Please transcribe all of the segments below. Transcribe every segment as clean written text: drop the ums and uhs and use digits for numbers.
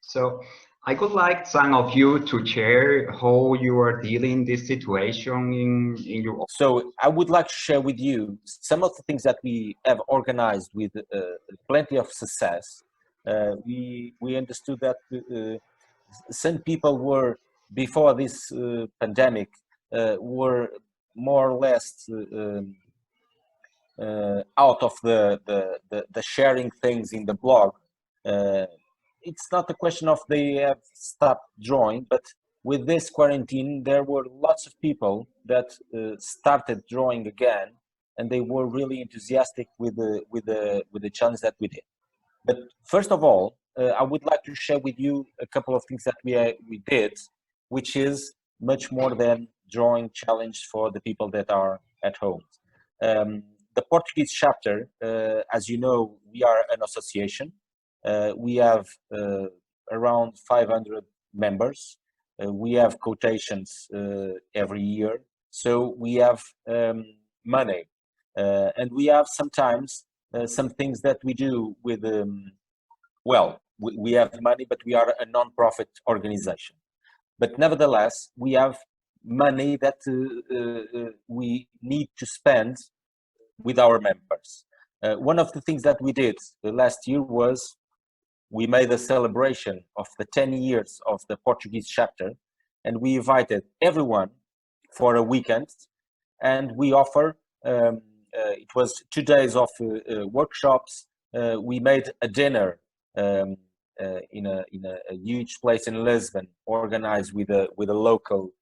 So I would like some of you to share how you are dealing this situation in your. So I would like to share with you some of the things that we have organized with plenty of success. We understood that some people were, before this pandemic, were more or less out of the sharing things in the blog. It's not a question of they have stopped drawing, but with this quarantine, there were lots of people that started drawing again, and they were really enthusiastic with the challenge that we did. But first of all, I would like to share with you a couple of things that we did, which is much more than drawing challenge for the people that are at home. The Portuguese chapter, as you know, we are an association. We have around 500 members. We have quotations every year. So we have money. And we have sometimes some things that we do with, well, we have money, but we are a non-profit organization. But nevertheless, we have money that we need to spend with our members. One of the things that we did last year was we made a celebration of the 10 years of the Portuguese chapter, and we invited everyone for a weekend, and we offer, it was 2 days of workshops. We made a dinner in a huge place in Lisbon, organized with a local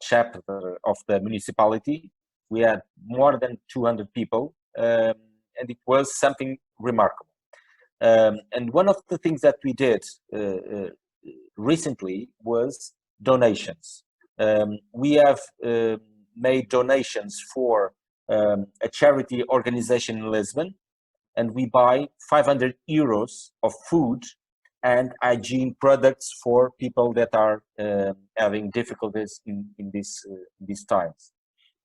chapter of the municipality. We had more than 200 people, and it was something remarkable. And one of the things that we did recently was donations. We have made donations for a charity organization in Lisbon, and we buy 500 euros of food and hygiene products for people that are having difficulties in these times.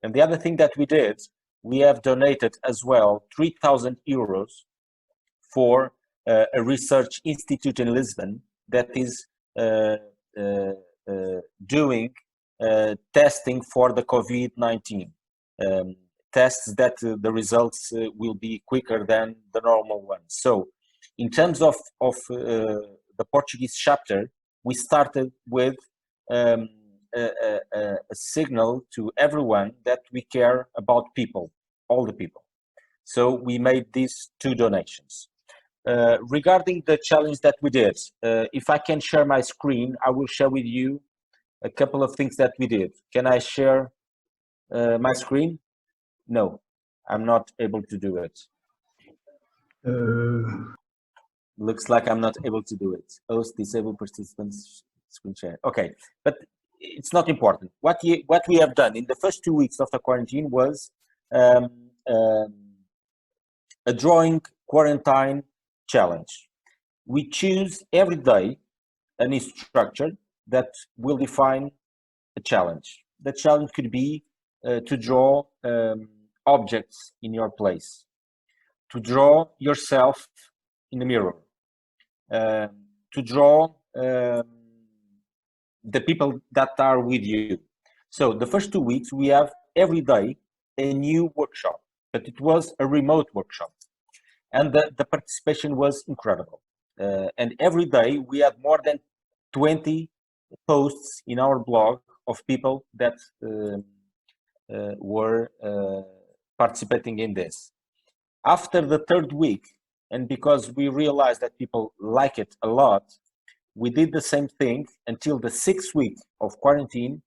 And the other thing that we did, we have donated as well 3,000 euros for a research institute in Lisbon that is doing testing for the COVID-19. Tests that the results will be quicker than the normal ones. So in terms of the Portuguese chapter, we started with a signal to everyone that we care about people, all the people. So we made these 2 donations. Regarding the challenge that we did, if I can share my screen, I will share with you a couple of things that we did. Can I share my screen? No, I'm not able to do it. Looks like I'm not able to do it. Host disabled participants screen share. Okay, but it's not important. What we have done in the first 2 weeks of the quarantine was a drawing quarantine challenge. We choose every day a new structure that will define a challenge. The challenge could be to draw objects in your place, to draw yourself in the mirror, to draw the people that are with you. So the first 2 weeks, we have every day a new workshop, but it was a remote workshop. And the participation was incredible. And every day we had more than 20 posts in our blog of people that were participating in this. After the 3rd week, and because we realized that people like it a lot, we did the same thing until the 6th week of quarantine,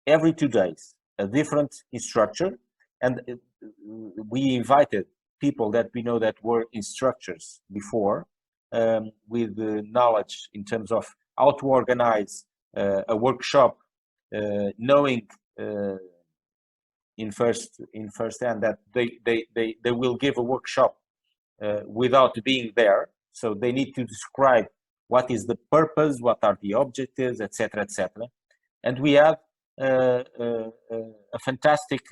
every 2 days, a different instructor. And we invited people that we know that were instructors before, with knowledge in terms of how to organize a workshop, knowing in first hand that they will give a workshop without being there. So they need to describe what is the purpose, what are the objectives, etc., etc. And we have a fantastic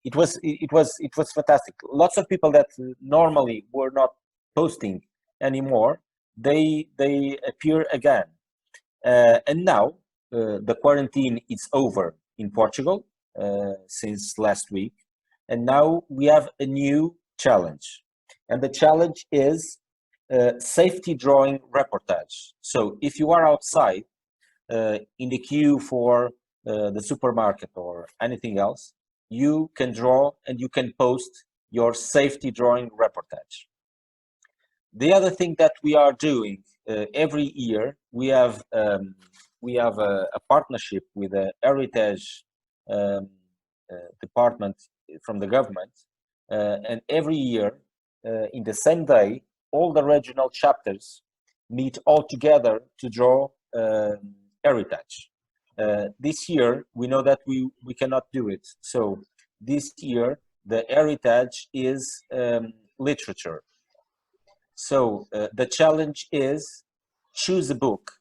it was fantastic. Lots of people that normally were not posting anymore, they appear again. And now the quarantine is over in Portugal since last week, and now we have a new challenge, and the challenge is safety drawing reportage. So if you are outside in the queue for the supermarket or anything else, you can draw and you can post your safety drawing reportage. The other thing that we are doing every year, we have a partnership with the heritage department from the government, and every year in the same day, all the regional chapters meet all together to draw heritage. This year, we know that we cannot do it. So this year, the heritage is literature. So the challenge is choose a book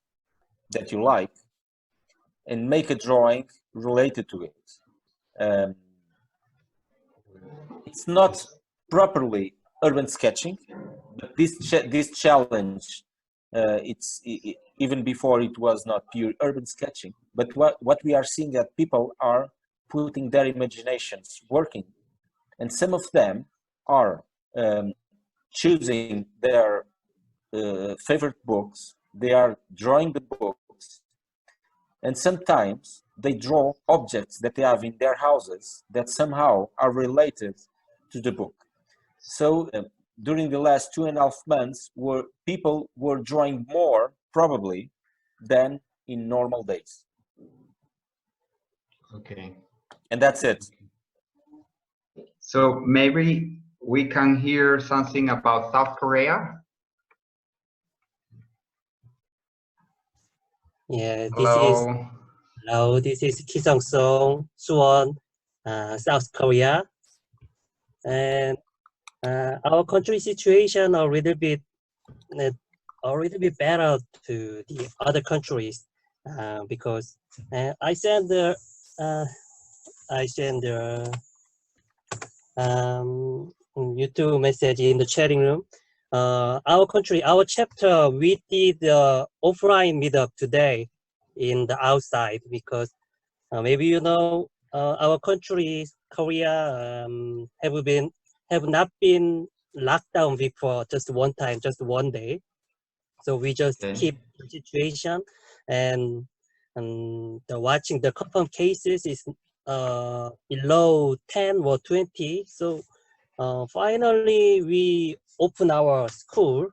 that you like and make a drawing related to it. It's not properly urban sketching, but this challenge, even before it was not pure urban sketching, but what we are seeing that people are putting their imaginations working, and some of them are choosing their favorite books, they are drawing the books, and sometimes they draw objects that they have in their houses that somehow are related to the book. So during the last 2.5 months, people were drawing more probably than in normal days. Okay. And that's it. So maybe we can hear something about South Korea. Yeah, Hello. this is Keesung Song, Suwon, South Korea, and our country situation a little bit better to the other countries because I send the YouTube message in the chatting room. Our country, our chapter, we did offline meetup today in the outside because maybe you know our country, Korea, have not been locked down before, just one time, just one day. So we just keep the situation, and watching the confirmed cases is below 10 or 20. So finally we open our school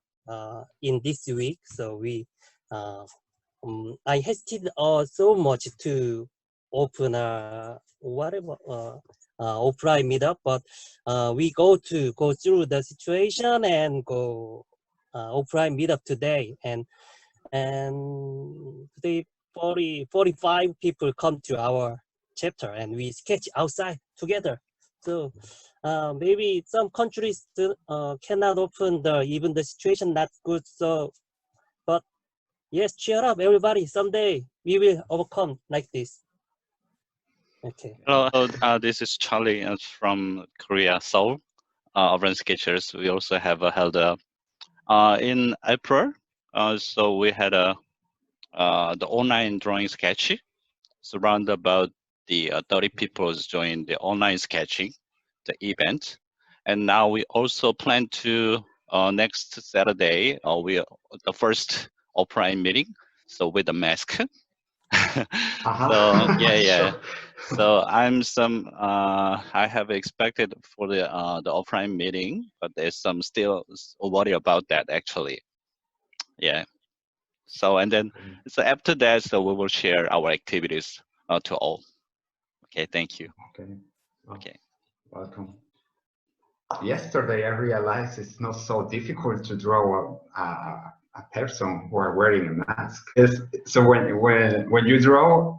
in this week. So we I hesitated so much to open offline meetup, but we go through the situation and go offline meetup today, and today 45 people come to our chapter and we sketch outside together. So maybe some countries cannot open even the situation not good. So, but yes, cheer up everybody. Someday we will overcome like this. Okay. Hello, this is Charlie from Korea, Seoul, Urban Sketchers. We also have held in April. So we had the online drawing sketch. So around about the 30 people joined the online sketching, the event. And now we also plan to next Saturday, the first offline meeting. So with a mask. So yeah. Sure. So I have expected for the offline meeting, but there's some still worry about that actually. Yeah. So and then so after that, so we will share our activities to all. Okay. Thank you. Okay. Well, okay. Welcome. Yesterday I realized it's not so difficult to draw a person who are wearing a mask. So when you draw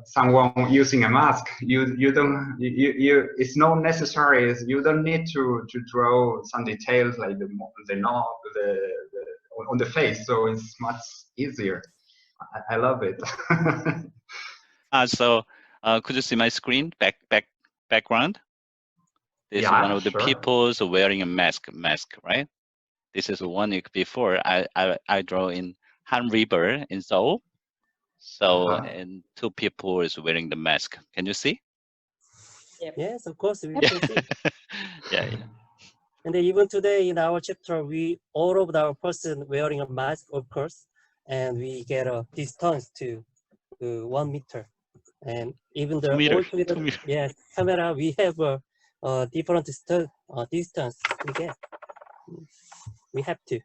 someone using a mask, you don't it's not necessary. You don't need to draw some details like the nose, on the face. So it's much easier. I love it. So could you see my screen background? This is Yeah, one of the sure. people's wearing a mask, right? This is 1 week before I draw in Han River in Seoul. So, and 2 people is wearing the mask. Can you see? Yes, of course, we Yeah. can see. Yeah. And then even today in our chapter, all of our person wearing a mask, of course, and we get a distance to 1 meter. And even 2 the meter. all 2 together, meter. yes, camera, we have a different distance we get. We have to.